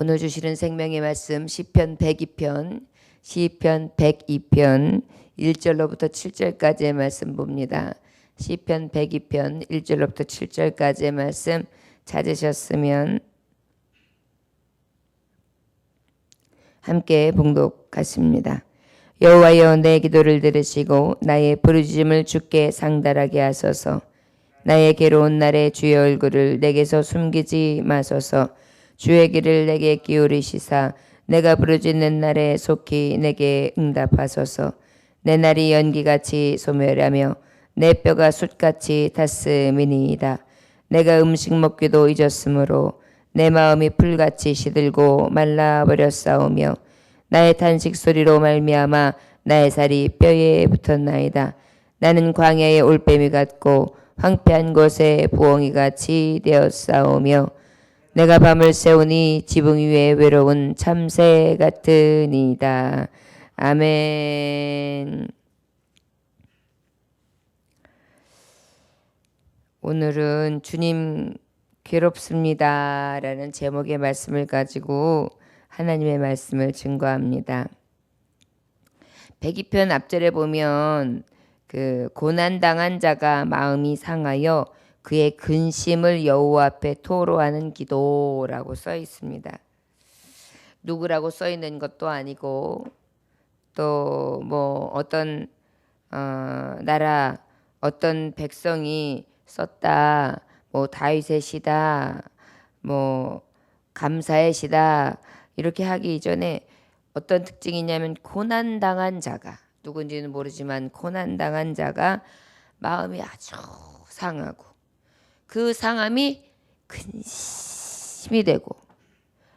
오늘 주시는 생명의 말씀 시편 102편 1절로부터 7절까지의 말씀 봅니다. 시편 102편 1절로부터 7절까지의 말씀 찾으셨으면 함께 봉독하십니다. 여호와여, 내 기도를 들으시고 나의 부르짖음을 주께 상달하게 하소서. 나의 괴로운 날에 주의 얼굴을 내게서 숨기지 마소서. 주의 귀를 내게 기울이시사 내가 부르짖는 날에 속히 내게 응답하소서. 내 날이 연기같이 소멸하며 내 뼈가 숯같이 탔음이니이다. 내가 음식 먹기도 잊었으므로 내 마음이 풀같이 시들고 말라버렸사오며 나의 탄식 소리로 말미암아 나의 살이 뼈에 붙었나이다. 나는 광야의 올빼미 같고 황폐한 곳에 부엉이같이 되었사오며 내가 밤을 새우니 지붕 위에 외로운 참새 같으니이다. 아멘. 오늘은 주님 괴롭습니다 라는 제목의 말씀을 가지고 하나님의 말씀을 증거합니다. 102편 앞절에 보면 고난당한 자가 마음이 상하여 그의 근심을 여호와 앞에 토로하는 기도라고 써 있습니다. 누구라고 써 있는 것도 아니고 또 뭐 어떤 나라 어떤 백성이 썼다, 뭐 다윗의 시다, 뭐 감사의 시다 이렇게 하기 이전에 어떤 특징이 있냐면 고난당한 자가, 누군지는 모르지만 고난당한 자가 마음이 아주 상하고 그 상함이 근심이 되고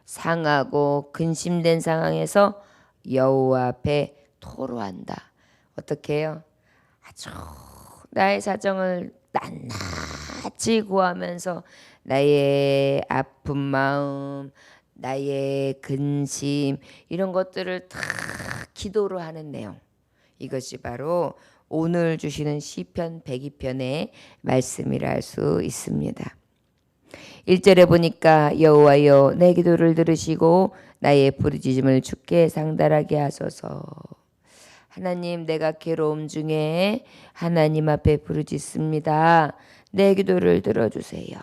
상하고 근심된 상황에서 여호와 앞에 토로한다. 어떻게 해요? 아주 나의 사정을 낱낱이 구하면서 나의 아픈 마음, 나의 근심 이런 것들을 다 기도로 하는 내용. 이것이 바로 오늘 주시는 시편 102편의 말씀이라 할 수 있습니다. 1절에 보니까 여호와여, 내 기도를 들으시고 나의 부르짖음을 주께 상달하게 하소서. 하나님, 내가 괴로움 중에 하나님 앞에 부르짖습니다. 내 기도를 들어주세요.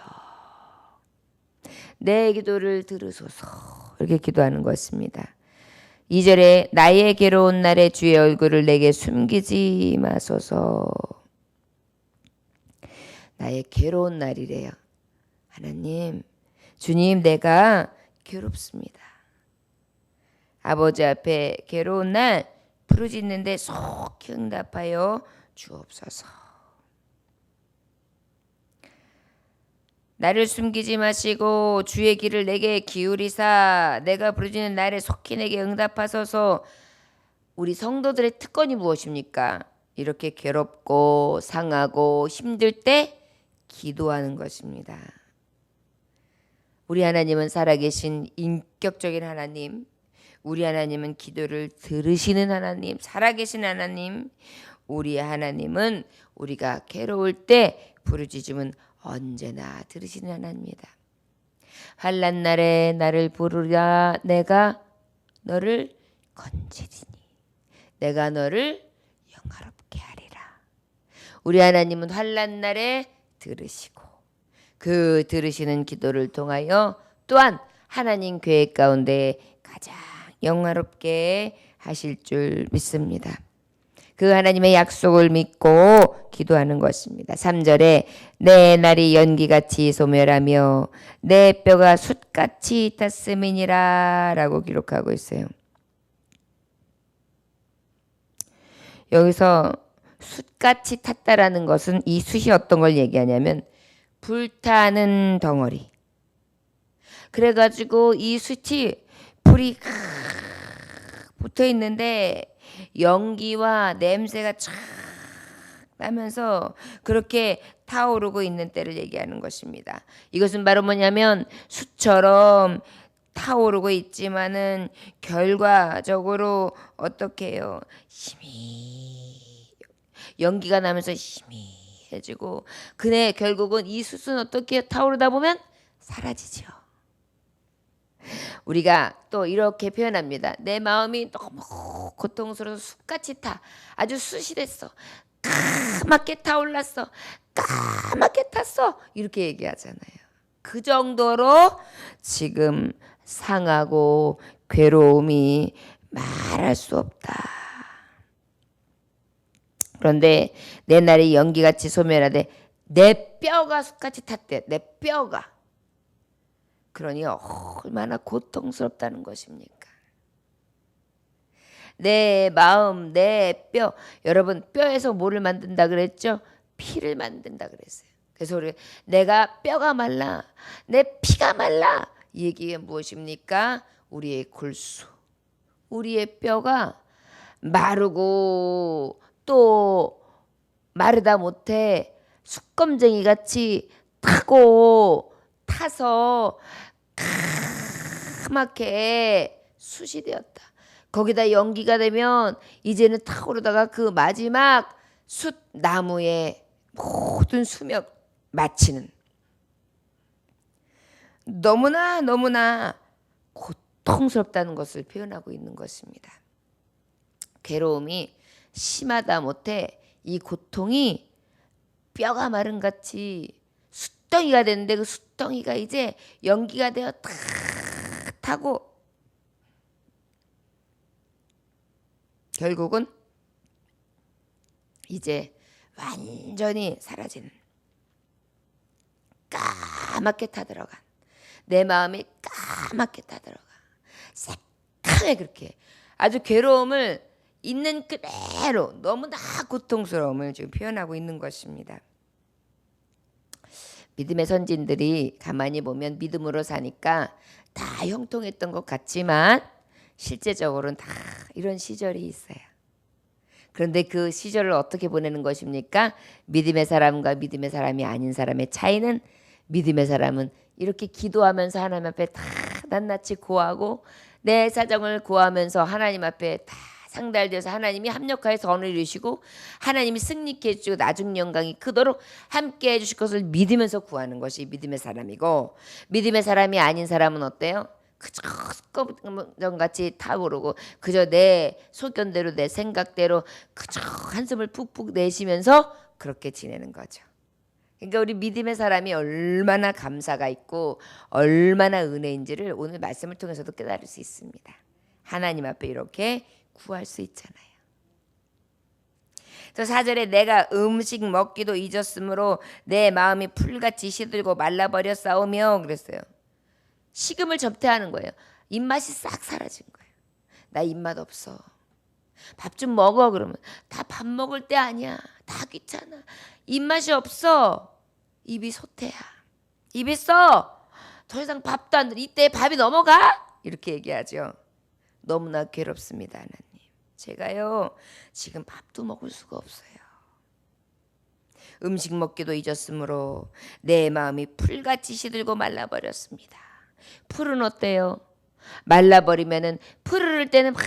내 기도를 들으소서. 이렇게 기도하는 것입니다. 2절에 나의 괴로운 날에 주의 얼굴을 내게 숨기지 마소서. 나의 괴로운 날이래요. 하나님, 주님, 내가 괴롭습니다. 아버지 앞에 괴로운 날 부르짖는데 속히 응답하여 주옵소서. 나를 숨기지 마시고 주의 귀를 내게 기울이사 내가 부르짖는 날에 속히 내게 응답하소서. 우리 성도들의 특권이 무엇입니까? 이렇게 괴롭고 상하고 힘들 때 기도하는 것입니다. 우리 하나님은 살아계신 인격적인 하나님, 우리 하나님은 기도를 들으시는 하나님, 살아계신 하나님, 우리 하나님은 우리가 괴로울 때 부르짖으면 언제나 들으시는 하나님입니다. 환난 날에 나를 부르라 내가 너를 건지리니 내가 너를 영화롭게 하리라. 우리 하나님은 환난 날에 들으시고 그 들으시는 기도를 통하여 또한 하나님 계획 가운데 가장 영화롭게 하실 줄 믿습니다. 그 하나님의 약속을 믿고 기도하는 것입니다. 3절에 내 날이 연기같이 소멸하며 내 뼈가 숯같이 탔음이니라 라고 기록하고 있어요. 여기서 숯같이 탔다라는 것은 이 숯이 어떤 걸 얘기하냐면 불타는 덩어리. 그래가지고 이 숯이 불이 붙어 있는데 연기와 냄새가 쫙 나면서 그렇게 타오르고 있는 때를 얘기하는 것입니다. 이것은 바로 뭐냐면 숯처럼 타오르고 있지만은 결과적으로 어떻게 해요? 힘이 연기가 나면서 희미해지고 그네 결국은 이 숯은 어떻게 타오르다 보면 사라지죠. 우리가 또 이렇게 표현합니다. 내 마음이 너무 고통스러워서 숯같이 타. 아주 숯이 됐어. 까맣게 타올랐어. 까맣게 탔어. 이렇게 얘기하잖아요. 그 정도로 지금 상하고 괴로움이 말할 수 없다. 그런데 내 날이 연기같이 소멸하되 내 뼈가 숯같이 탔대. 내 뼈가. 그러니 얼마나 고통스럽다는 것입니까? 내 마음, 내 뼈. 여러분 뼈에서 뭐를 만든다 그랬죠? 피를 만든다 그랬어요. 그래서 우리 내가 뼈가 말라, 내 피가 말라. 이 얘기가 무엇입니까? 우리의 골수, 우리의 뼈가 마르고 또 마르다 못해 숯검쟁이 같이 타고 타서 까맣게 숯이 되었다. 거기다 연기가 되면 이제는 타오르다가 그 마지막 숯 나무의 모든 수명 마치는, 너무나 고통스럽다는 것을 표현하고 있는 것입니다. 괴로움이 심하다 못해 이 고통이 뼈가 마른 같이 숯덩이가 됐는데 그 숯덩이가 이제 연기가 되어 탁 타고 결국은 이제 완전히 사라지는, 까맣게 타들어간, 내 마음이 까맣게 타들어가 새카매 그렇게 아주 괴로움을 있는 그대로 너무나 고통스러움을 지금 표현하고 있는 것입니다. 믿음의 선진들이 가만히 보면 믿음으로 사니까 다 형통했던 것 같지만 실제적으로는 다 이런 시절이 있어요. 그런데 그 시절을 어떻게 보내는 것입니까? 믿음의 사람과 믿음의 사람이 아닌 사람의 차이는, 믿음의 사람은 이렇게 기도하면서 하나님 앞에 다 낱낱이 고하고 내 사정을 고하면서 하나님 앞에 다 상달되어서 하나님이 합력하여 선을 이루시고 하나님이 승리케 해주시고 나중 영광이 크도록 함께 해주실 것을 믿으면서 구하는 것이 믿음의 사람이고, 믿음의 사람이 아닌 사람은 어때요? 그저 습관같이 타오르고 그저 내 소견대로 내 생각대로 그저 한숨을 푹푹 내쉬면서 그렇게 지내는 거죠. 그러니까 우리 믿음의 사람이 얼마나 감사가 있고 얼마나 은혜인지를 오늘 말씀을 통해서도 깨달을 수 있습니다. 하나님 앞에 이렇게 구할 수 있잖아요. 또 4절에 내가 음식 먹기도 잊었으므로 내 마음이 풀같이 시들고 말라버렸사오며 그랬어요. 식음을 접대하는 거예요. 입맛이 싹 사라진 거예요. 나 입맛 없어. 밥 좀 먹어. 그러면 다 밥 먹을 때 아니야. 다 귀찮아. 입맛이 없어. 입이 소태야. 입이 써. 더 이상 밥도 안 돼. 이때 밥이 넘어가? 이렇게 얘기하죠. 너무나 괴롭습니다, 하나님. 제가요 지금 밥도 먹을 수가 없어요. 음식 먹기도 잊었으므로 내 마음이 풀같이 시들고 말라버렸습니다. 풀은 어때요? 말라버리면은 푸르를 때는 막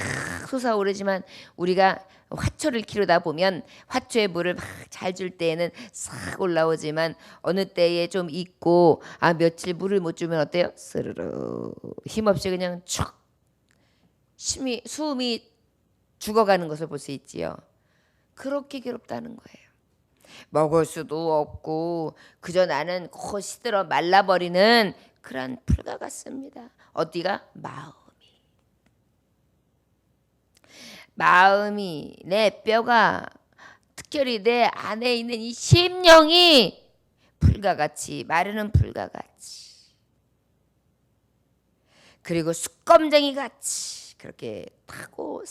솟아오르지만 우리가 화초를 키우다 보면 화초에 물을 막 잘 줄 때에는 싹 올라오지만 어느 때에 좀 익고 며칠 물을 못 주면 어때요? 스르르 힘없이 그냥 쭉 수음이 죽어가는 것을 볼 수 있지요. 그렇게 괴롭다는 거예요. 먹을 수도 없고 그저 나는 시들어 말라버리는 그런 풀과 같습니다. 어디가? 마음이 내 뼈가 특별히 내 안에 있는 이 심령이 풀과 같이 마르는 풀과 같이 그리고 숯검쟁이 같이 그렇게 타고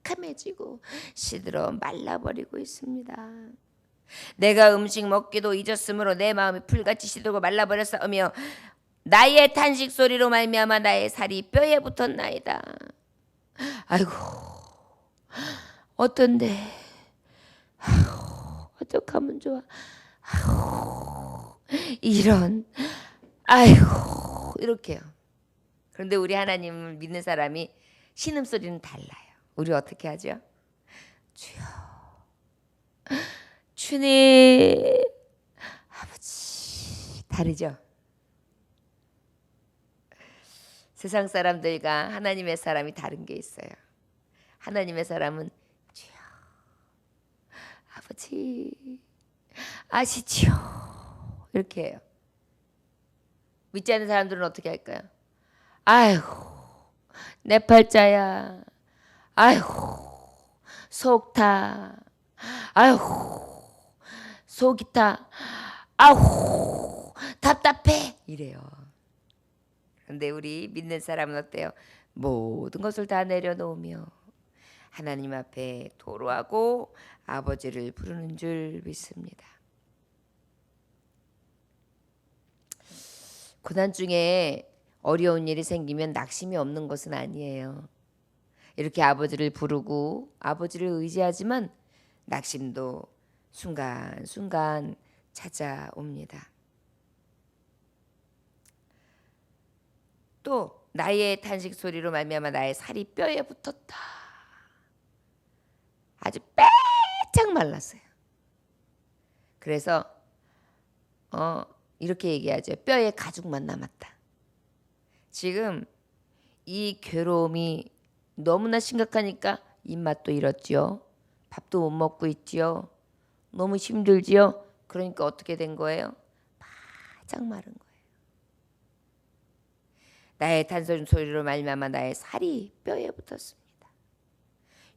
새카매지고 시들어 말라버리고 있습니다. 내가 음식 먹기도 잊었으므로 내 마음이 풀같이 시들고 말라버렸사오며 나의 탄식 소리로 말미암아 나의 살이 뼈에 붙었나이다. 아이고 어떤데 어떡하면 좋아. 이런 아이고 이렇게요. 그런데 우리 하나님을 믿는 사람이 신음소리는 달라요. 우리 어떻게 하죠? 주여 주님 아버지 다르죠. 세상 사람들과 하나님의 사람이 다른 게 있어요. 하나님의 사람은 주여 아버지 아시지요 이렇게 해요. 믿지 않는 사람들은 어떻게 할까요? 아이고 내 팔자야, 아이고 속타, 아이고 속이 타, 아이고 답답해 이래요. 그런데 우리 믿는 사람은 어때요? 모든 것을 다 내려놓으며 하나님 앞에 토로하고 아버지를 부르는 줄 믿습니다. 고난 중에 어려운 일이 생기면 낙심이 없는 것은 아니에요. 이렇게 아버지를 부르고 아버지를 의지하지만 낙심도 순간순간 찾아옵니다. 또 나의 탄식 소리로 말미암아 나의 살이 뼈에 붙었다. 아주 빼짝 말랐어요. 그래서 이렇게 얘기하죠. 뼈에 가죽만 남았다. 지금 이 괴로움이 너무나 심각하니까 입맛도 잃었지요. 밥도 못 먹고 있지요. 너무 힘들지요. 그러니까 어떻게 된 거예요? 바짝 마른 거예요. 나의 탄식 소리로 말미암아 나의 살이 뼈에 붙었습니다.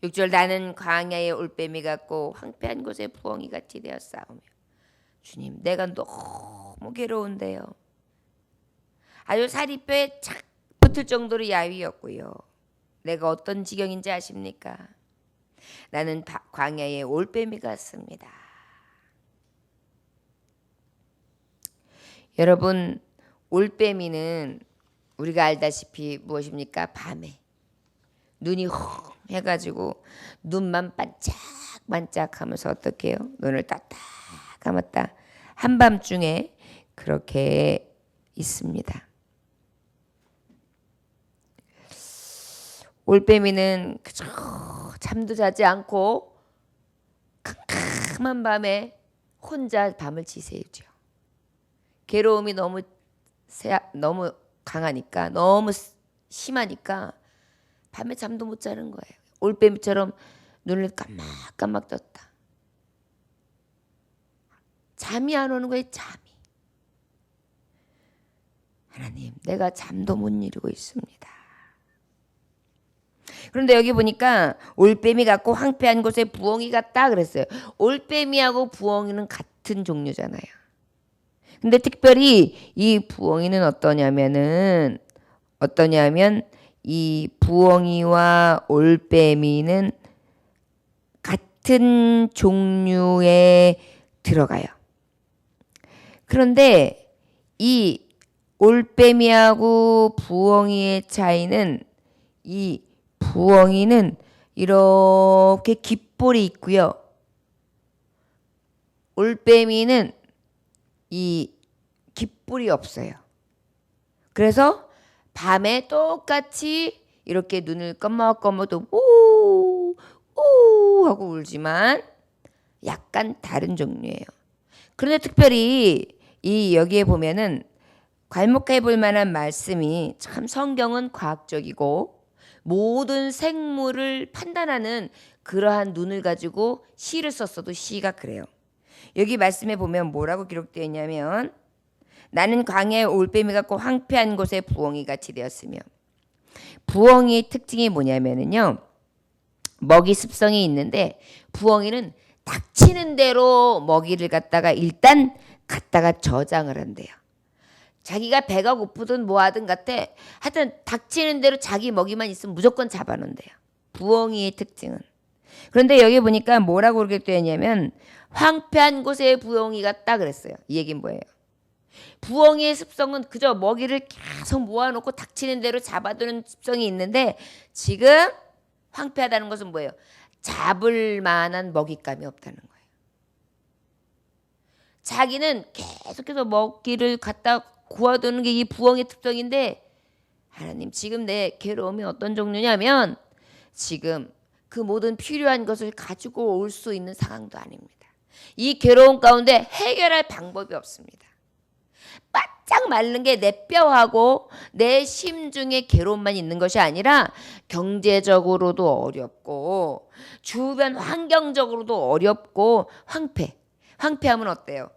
6절 나는 광야의 올빼미 같고 황폐한 곳에 부엉이 같이 되었사오며 주님 내가 너무 괴로운데요. 아주 살이 뼈에 착 붙을 정도로 야위였고요. 내가 어떤 지경인지 아십니까? 나는 광야의 올빼미 같습니다. 여러분 올빼미는 우리가 알다시피 무엇입니까? 밤에 눈이 홍 해가지고 눈만 반짝반짝하면서 어떻게 해요? 눈을 딱딱 감았다 한밤중에 그렇게 있습니다. 올빼미는 그저 잠도 자지 않고 캄캄한 밤에 혼자 밤을 지새우죠. 괴로움이 너무 강하니까 너무 심하니까 밤에 잠도 못 자는 거예요. 올빼미처럼 눈을 깜빡깜빡 떴다. 잠이 안 오는 거예요. 잠이. 하나님 내가 잠도 못 이루고 있습니다. 그런데 여기 보니까 올빼미 같고 황폐한 곳에 부엉이 같다 그랬어요. 올빼미하고 부엉이는 같은 종류잖아요. 근데 특별히 이 부엉이는 어떠냐면 이 부엉이와 올빼미는 같은 종류에 들어가요. 그런데 이 올빼미하고 부엉이의 차이는 이 부엉이는 이렇게 깃볼이 있고요. 올빼미는 이 깃볼이 없어요. 그래서 밤에 똑같이 이렇게 눈을 검먹검먹도 우 하고 울지만 약간 다른 종류예요. 그런데 특별히 이 여기에 보면은 괄목해 볼 만한 말씀이 참 성경은 과학적이고 모든 생물을 판단하는 그러한 눈을 가지고 시를 썼어도 시가 그래요. 여기 말씀에 보면 뭐라고 기록되어 있냐면 나는 광야의 올빼미 같고 황폐한 곳에 부엉이 같이 되었으며 부엉이의 특징이 뭐냐면요. 먹이 습성이 있는데 부엉이는 닥치는 대로 먹이를 갖다가 일단 갖다가 저장을 한대요. 자기가 배가 고프든 뭐하든 같아 하여튼 닥치는 대로 자기 먹이만 있으면 무조건 잡아놓는데요. 부엉이의 특징은. 그런데 여기 보니까 뭐라고 그렇게 되어 있냐면 황폐한 곳에 부엉이 같다 그랬어요. 이 얘기는 뭐예요? 부엉이의 습성은 그저 먹이를 계속 모아놓고 닥치는 대로 잡아두는 습성이 있는데 지금 황폐하다는 것은 뭐예요? 잡을 만한 먹잇감이 없다는 거예요. 자기는 계속해서 먹이를 갖다 구워두는 게 이 부엉이의 특성인데 하나님 지금 내 괴로움이 어떤 종류냐면 지금 그 모든 필요한 것을 가지고 올 수 있는 상황도 아닙니다. 이 괴로움 가운데 해결할 방법이 없습니다. 바짝 마른 게 내 뼈하고 내 심중에 괴로움만 있는 것이 아니라 경제적으로도 어렵고 주변 환경적으로도 어렵고 황폐하면 어때요?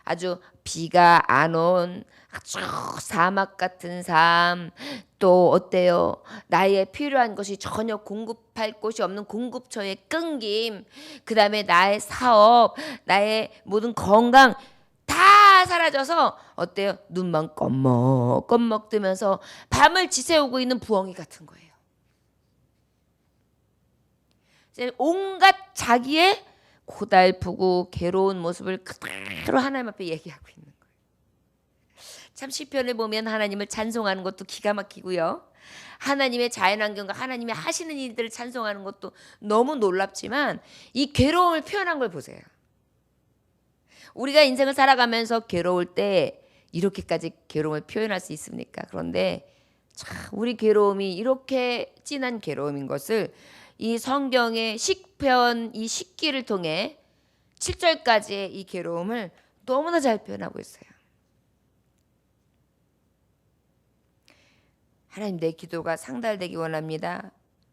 아주 비가 안 온 아주 사막 같은 삶, 또 어때요? 나의 필요한 것이 전혀 공급할 곳이 없는 공급처의 끊김, 그 다음에 나의 사업, 나의 모든 건강 다 사라져서 어때요? 눈만 껌먹 뜨면서 밤을 지새우고 있는 부엉이 같은 거예요. 이제 온갖 자기의 고달프고 괴로운 모습을 그대로 하나님 앞에 얘기하고 있는 거예요. 참 시편을 보면 하나님을 찬송하는 것도 기가 막히고요. 하나님의 자연환경과 하나님의 하시는 일들을 찬송하는 것도 너무 놀랍지만 이 괴로움을 표현한 걸 보세요. 우리가 인생을 살아가면서 괴로울 때 이렇게까지 괴로움을 표현할 수 있습니까? 그런데 참 우리 괴로움이 이렇게 진한 괴로움인 것을 이 성경의 시편 이 식기를 통해 7절까지의 이 괴로움을 너무나 잘 표현하고 있어요. 하나님, 내 기도가 상달되기 원합니다.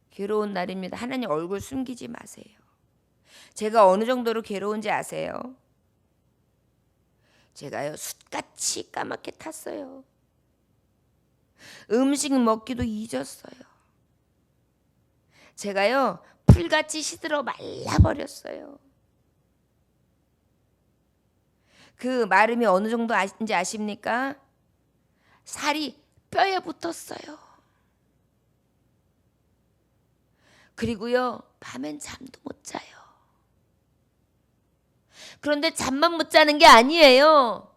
괴로운 날입니다. 하나님, 얼굴 숨기지 마세요. 제가 어느 정도로 괴로운지 아세요? 제가요 숯같이 까맣게 탔어요. 음식 먹기도 잊었어요. 제가요 풀같이 시들어 말라버렸어요. 그 마름이 어느 정도인지 아십니까? 살이 뼈에 붙었어요. 그리고요 밤엔 잠도 못 자요. 그런데 잠만 못 자는 게 아니에요.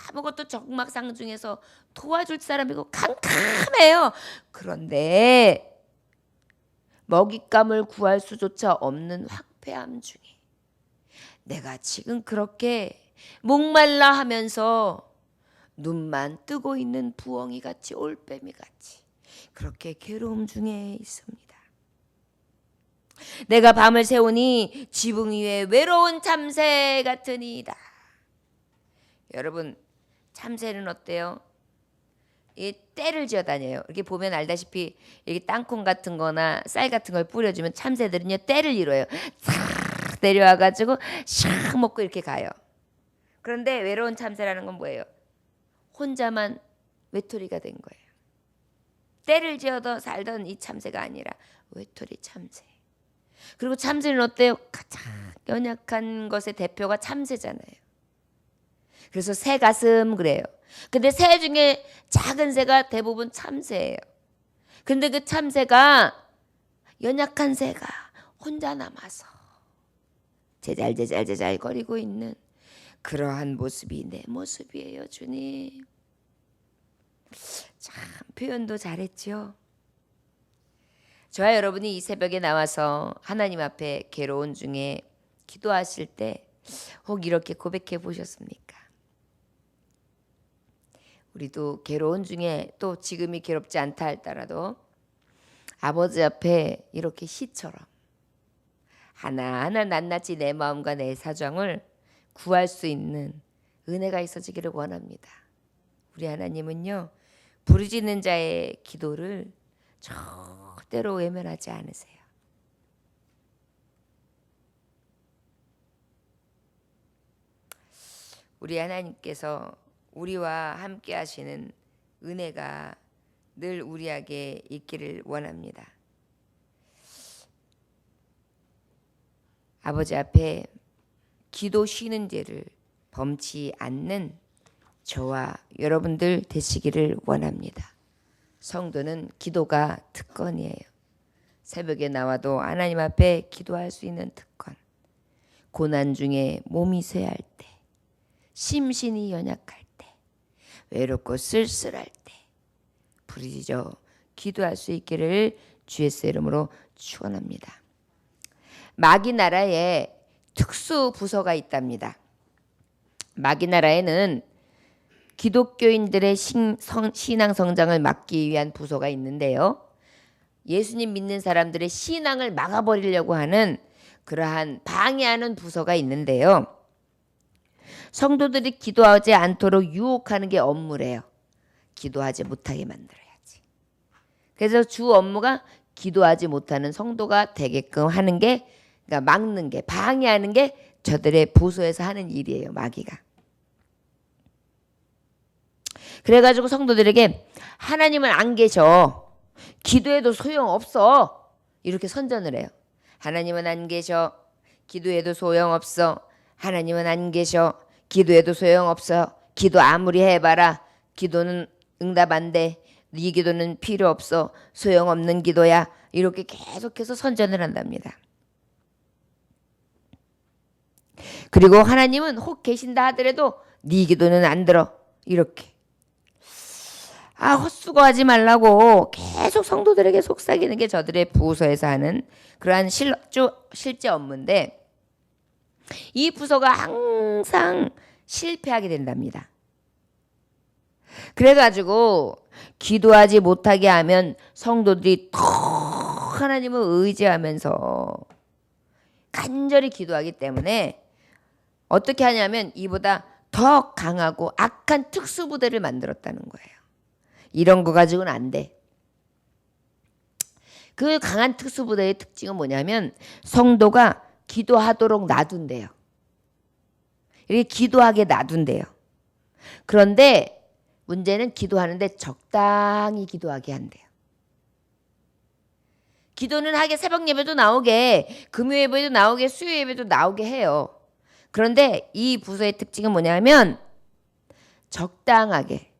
아무것도 적막상 중에서 도와줄 사람이고 캄캄해요. 그런데 먹잇감을 구할 수조차 없는 황폐함 중에 내가 지금 그렇게 목말라 하면서 눈만 뜨고 있는 부엉이 같이 올빼미 같이 그렇게 괴로움 중에 있습니다. 내가 밤을 새우니 지붕 위에 외로운 참새 같으니이다. 여러분, 참새는 어때요? 이 떼를 지어 다녀요. 이렇게 보면 알다시피 이렇게 땅콩 같은 거나 쌀 같은 걸 뿌려주면 참새들은요 떼를 이뤄요. 싹 내려와가지고 샥 먹고 이렇게 가요. 그런데 외로운 참새라는 건 뭐예요? 혼자만 외톨이가 된 거예요. 떼를 지어도 살던 이 참새가 아니라 외톨이 참새. 그리고 참새는 어때요? 가장 연약한 것의 대표가 참새잖아요. 그래서 새 가슴 그래요. 근데 새 중에 작은 새가 대부분 참새예요. 근데 그 참새가 연약한 새가 혼자 남아서 제잘 거리고 있는 그러한 모습이 내 모습이에요, 주님. 참 표현도 잘했죠. 저와 여러분이 이 새벽에 나와서 하나님 앞에 괴로운 중에 기도하실 때 혹 이렇게 고백해 보셨습니까? 우리도 괴로운 중에 또 지금이 괴롭지 않다 할지라도 아버지 앞에 이렇게 시처럼 하나하나 낱낱이 내 마음과 내 사정을 구할 수 있는 은혜가 있어지기를 원합니다. 우리 하나님은요 부르짖는 자의 기도를 절대로 외면하지 않으세요. 우리 하나님께서 우리와 함께 하시는 은혜가 늘 우리에게 있기를 원합니다. 아버지 앞에 기도 쉬는 죄를 범치 않는 저와 여러분들 되시기를 원합니다. 성도는 기도가 특권이에요. 새벽에 나와도 하나님 앞에 기도할 수 있는 특권. 고난 중에 몸이 쇠할 때, 심신이 연약할 때, 외롭고 쓸쓸할 때 부르짖어 기도할 수 있기를 주의 이름으로 축원합니다. 마귀 나라에 특수 부서가 있답니다. 마귀 나라에는 기독교인들의 신앙 성장을 막기 위한 부서가 있는데요. 예수님 믿는 사람들의 신앙을 막아버리려고 하는 그러한 방해하는 부서가 있는데요. 성도들이 기도하지 않도록 유혹하는 게 업무래요. 기도하지 못하게 만들어야지. 그래서 주 업무가 기도하지 못하는 성도가 되게끔 하는 게, 그러니까 막는 게, 방해하는 게 저들의 보소에서 하는 일이에요. 마귀가. 그래가지고 성도들에게 하나님은 안 계셔. 기도해도 소용없어. 이렇게 선전을 해요. 하나님은 안 계셔. 기도해도 소용없어. 하나님은 안 계셔. 기도해도 소용없어. 기도 아무리 해봐라. 기도는 응답 안 돼. 네 기도는 필요 없어. 소용없는 기도야. 이렇게 계속해서 선전을 한답니다. 그리고 하나님은 혹 계신다 하더라도 네 기도는 안 들어. 이렇게. 헛수고하지 말라고 계속 성도들에게 속삭이는 게 저들의 부서에서 하는 그러한 실제 업무인데, 이 부서가 항상 실패하게 된답니다. 그래가지고 기도하지 못하게 하면 성도들이 더 하나님을 의지하면서 간절히 기도하기 때문에 어떻게 하냐면 이보다 더 강하고 악한 특수부대를 만들었다는 거예요. 이런 거 가지고는 안 돼. 그 강한 특수부대의 특징은 뭐냐면 성도가 기도하도록 놔둔대요. 이렇게 기도하게 놔둔대요. 그런데 문제는 기도하는데 적당히 기도하게 한대요. 기도는 하게 새벽 예배도 나오게, 금요 예배도 나오게, 수요 예배도 나오게 해요. 그런데 이 부서의 특징은 뭐냐면 적당하게.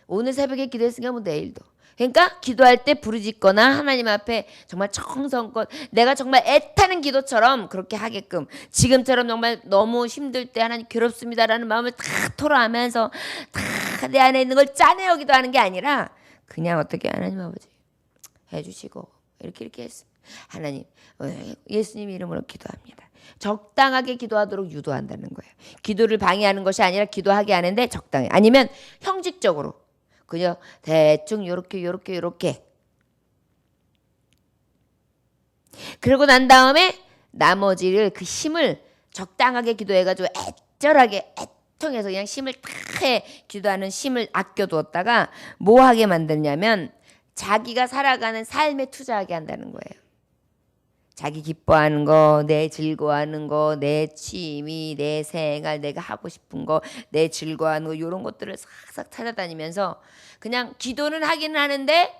오늘 새벽에 기도했으니까 뭐 내일도. 그러니까 기도할 때 부르짖거나 하나님 앞에 정말 정성껏 내가 정말 애타는 기도처럼 그렇게 하게끔, 지금처럼 정말 너무 힘들 때 하나님 괴롭습니다라는 마음을 다 토로하면서 다 내 안에 있는 걸 짜내어 기도하는 게 아니라 그냥 어떻게 하나님 아버지 해주시고 이렇게 했습니다. 하나님 예수님 이름으로 기도합니다. 적당하게 기도하도록 유도한다는 거예요. 기도를 방해하는 것이 아니라 기도하게 하는데 적당히, 아니면 형식적으로 그냥 대충 요렇게 그러고 난 다음에 나머지를 그 힘을 적당하게 기도해가지고 애절하게 애통해서 그냥 힘을 다 해 기도하는 힘을 아껴두었다가 뭐 하게 만드냐면 자기가 살아가는 삶에 투자하게 한다는 거예요. 자기 기뻐하는 거, 내 즐거워하는 거, 내 취미, 내 생활, 내가 하고 싶은 거, 내 즐거워하는 거, 이런 것들을 싹싹 찾아다니면서 그냥 기도는 하기는 하는데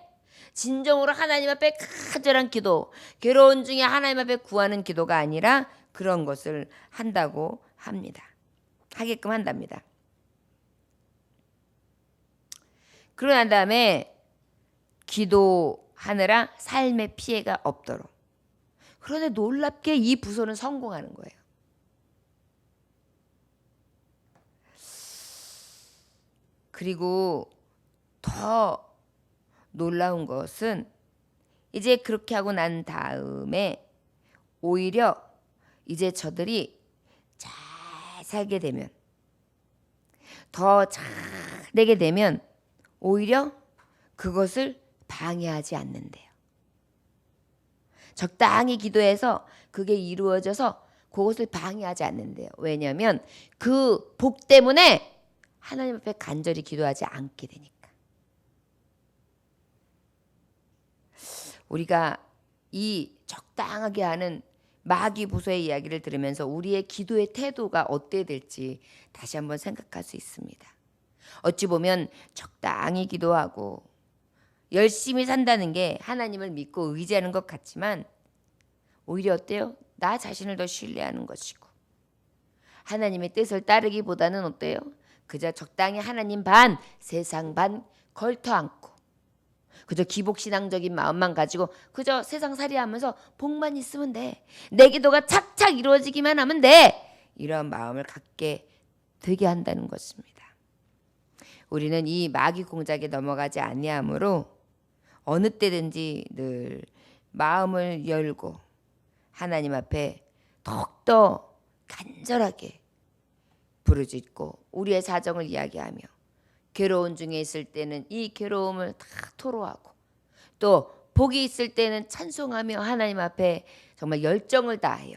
진정으로 하나님 앞에 간절한 기도, 괴로운 중에 하나님 앞에 구하는 기도가 아니라 그런 것을 한다고 합니다. 하게끔 한답니다. 그러고 난 다음에 기도하느라 삶의 피해가 없도록. 그런데 놀랍게 이 부서는 성공하는 거예요. 그리고 더 놀라운 것은 이제 그렇게 하고 난 다음에 오히려 이제 저들이 잘 살게 되면, 더 잘 되게 되면 오히려 그것을 방해하지 않는데요. 적당히 기도해서 그게 이루어져서 그것을 방해하지 않는데요. 왜냐하면 그 복 때문에 하나님 앞에 간절히 기도하지 않게 되니까. 우리가 이 적당하게 하는 마귀 부서의 이야기를 들으면서 우리의 기도의 태도가 어때야 될지 다시 한번 생각할 수 있습니다. 어찌 보면 적당히 기도하고 열심히 산다는 게 하나님을 믿고 의지하는 것 같지만 오히려 어때요? 나 자신을 더 신뢰하는 것이고 하나님의 뜻을 따르기보다는 어때요? 그저 적당히 하나님 반, 세상 반 걸터앉고 그저 기복신앙적인 마음만 가지고 그저 세상살이하면서 복만 있으면 돼. 내 기도가 착착 이루어지기만 하면 돼. 이런 마음을 갖게 되게 한다는 것입니다. 우리는 이 마귀 공작에 넘어가지 아니하므로 어느 때든지 늘 마음을 열고 하나님 앞에 더욱더 간절하게 부르짖고 우리의 사정을 이야기하며 괴로운 중에 있을 때는 이 괴로움을 다 토로하고 또 복이 있을 때는 찬송하며 하나님 앞에 정말 열정을 다해요.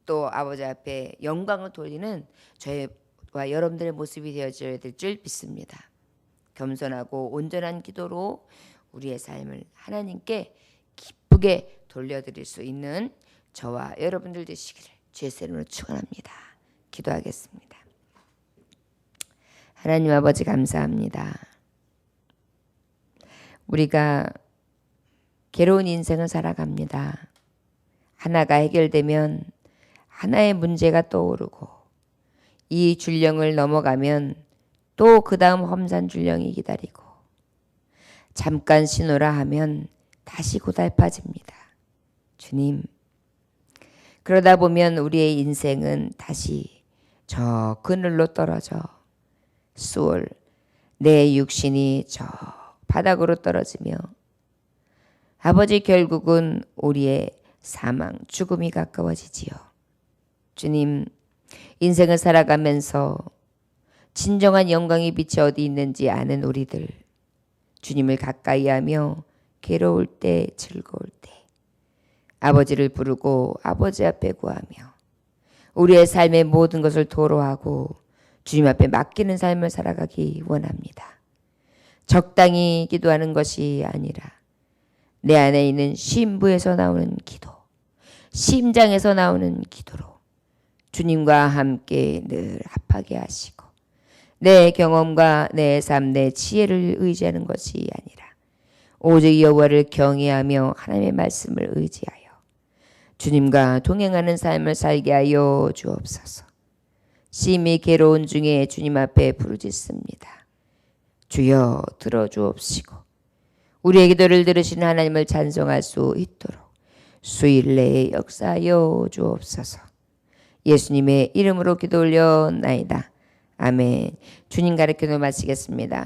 또 아버지 앞에 영광을 돌리는 저의 여러분들의 모습이 되어져야 될 줄 믿습니다. 겸손하고 온전한 기도로 우리의 삶을 하나님께 기쁘게 돌려드릴 수 있는 저와 여러분들 되시기를 주의 이름으로 축원합니다. 기도하겠습니다. 하나님 아버지 감사합니다. 우리가 괴로운 인생을 살아갑니다. 하나가 해결되면 하나의 문제가 떠오르고 이 줄령을 넘어가면 또 그 다음 험산 줄령이 기다리고 잠깐 쉬노라 하면 다시 고달파집니다. 주님, 그러다 보면 우리의 인생은 다시 저 그늘로 떨어져 수월 내 육신이 저 바닥으로 떨어지며 아버지 결국은 우리의 사망, 죽음이 가까워지지요. 주님, 인생을 살아가면서 진정한 영광의 빛이 어디 있는지 아는 우리들, 주님을 가까이 하며 괴로울 때 즐거울 때 아버지를 부르고 아버지 앞에 구하며 우리의 삶의 모든 것을 토로하고 주님 앞에 맡기는 삶을 살아가기 원합니다. 적당히 기도하는 것이 아니라 내 안에 있는 심부에서 나오는 기도, 심장에서 나오는 기도로 주님과 함께 늘 합하게 하시고 내 경험과 내 삶, 내 지혜를 의지하는 것이 아니라 오직 여호와를 경외하며 하나님의 말씀을 의지하여 주님과 동행하는 삶을 살게 하여 주옵소서. 심히 괴로운 중에 주님 앞에 부르짖습니다. 주여 들어주옵시고 우리의 기도를 들으시는 하나님을 찬송할 수 있도록 수일 내에 역사하여 주옵소서. 예수님의 이름으로 기도 올려나이다. 아멘. 주님 가르쳐 마치겠습니다.